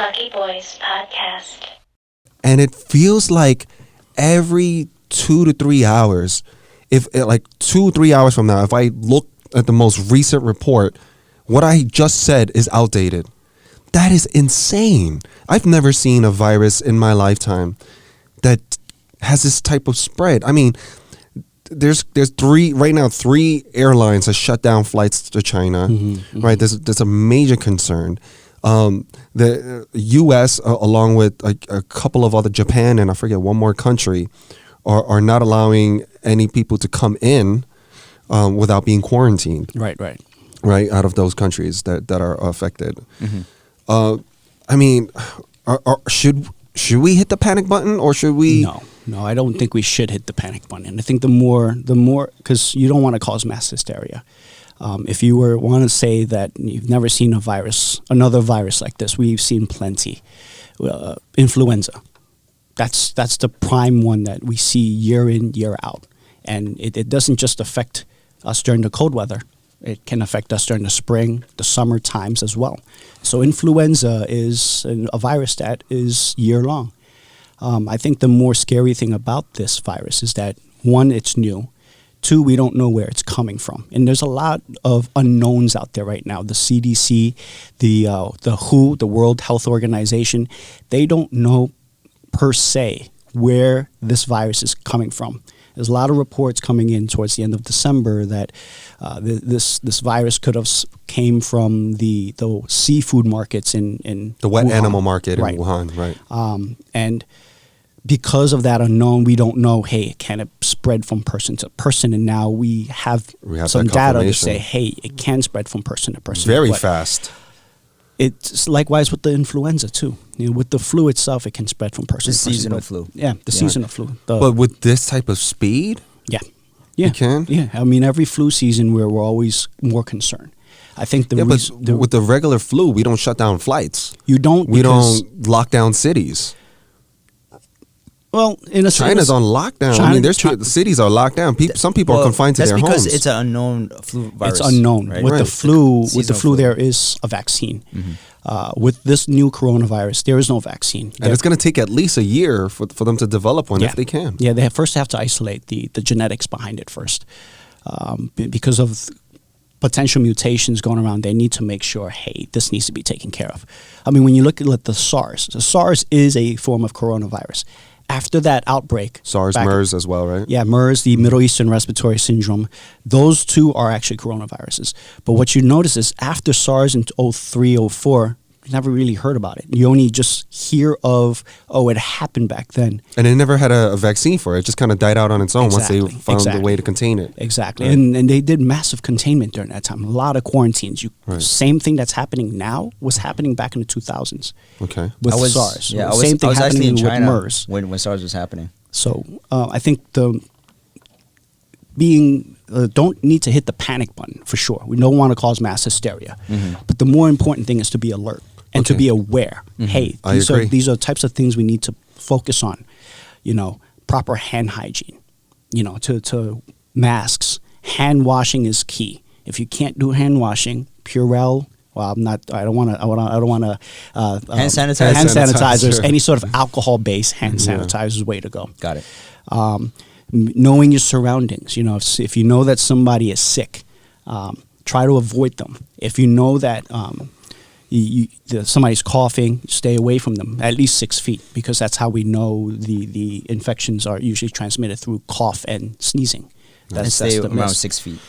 Lucky Boys Podcast. And it feels like every 2 to 3 hours, if like 2 3 hours from now, if I look at the most recent report, what I just said is outdated. That is insane. I've never seen a virus in my lifetime that has this type of spread. I mean, there's three airlines that shut down flights to China. Right? There's a major concern. The U.S. Along with a couple of other, Japan and I forget one more country, are not allowing any people to come in without being quarantined. Right, out of those countries that are affected. I mean, should we hit the panic button or should we? No, I don't think we should hit the panic button. I think the more, because you don't want to cause mass hysteria. If you want to say that you've never seen another virus like this, we've seen plenty. Influenza, that's the prime one that we see year in, year out. And it doesn't just affect us during the cold weather. It can affect us during the spring, the summer times as well. So influenza is a virus that is year long. I think the more scary thing about this virus is that, one, it's new. Two, we don't know where it's coming from. And there's a lot of unknowns out there right now. The CDC, the WHO, the World Health Organization, they don't know per se where this virus is coming from. There's a lot of reports coming in towards the end of December that this virus could have came from the seafood markets in the wet Wuhan. Animal market in Wuhan, right? And because of that unknown, we don't know, hey, can it spread from person to person? And now we have some data to say, hey, it can spread from person to person. Very fast. It's likewise with the influenza too. With the flu itself, it can spread from person to person. The seasonal flu. Yeah, the seasonal flu. But with this type of speed? Yeah. It can? Yeah. I mean, every flu season we're always more concerned. I think but with the regular flu, we don't shut down flights. You don't. We don't lock down cities. Well, China's on lockdown. I mean, the cities are locked down. Some people are confined to their homes. That's because it's an unknown flu virus. It's unknown. Right? With the flu, there is a vaccine. With this new coronavirus, there is no vaccine. And it's going to take at least a year for them to develop one if they can. Yeah, they first have to isolate the genetics behind it first. Because of potential mutations going around, they need to make sure, hey, this needs to be taken care of. I mean, when you look at the SARS is a form of coronavirus. After that outbreak, MERS as well, right? Yeah, MERS, the Middle Eastern Respiratory Syndrome, those two are actually coronaviruses. But what you notice is after SARS in 03, 04, you never really heard about it. You only just hear of, it happened back then. And it never had a vaccine for it. It just kind of died out on its own once they found a way to contain it. Exactly. Right. And they did massive containment during that time. A lot of quarantines. Same thing that's happening now was happening back in the 2000s. Okay. With SARS. Yeah, same thing I was happening actually in China with MERS. when SARS was happening. So I think don't need to hit the panic button for sure. We don't want to cause mass hysteria. But the more important thing is to be alert and to be aware. Hey, these are types of things we need to focus on. Proper hand hygiene. To masks. Hand washing is key. If you can't do hand washing, Purell. Well, I don't want to. Hand sanitizer. Hand sanitizers. Any sort of alcohol-based hand sanitizer is the way to go. Got it. Knowing your surroundings. If you know that somebody is sick, try to avoid them. If you know that somebody's coughing, stay away from them at least 6 feet, because that's how we know the infections are usually transmitted through cough and sneezing. Stay around 6 feet.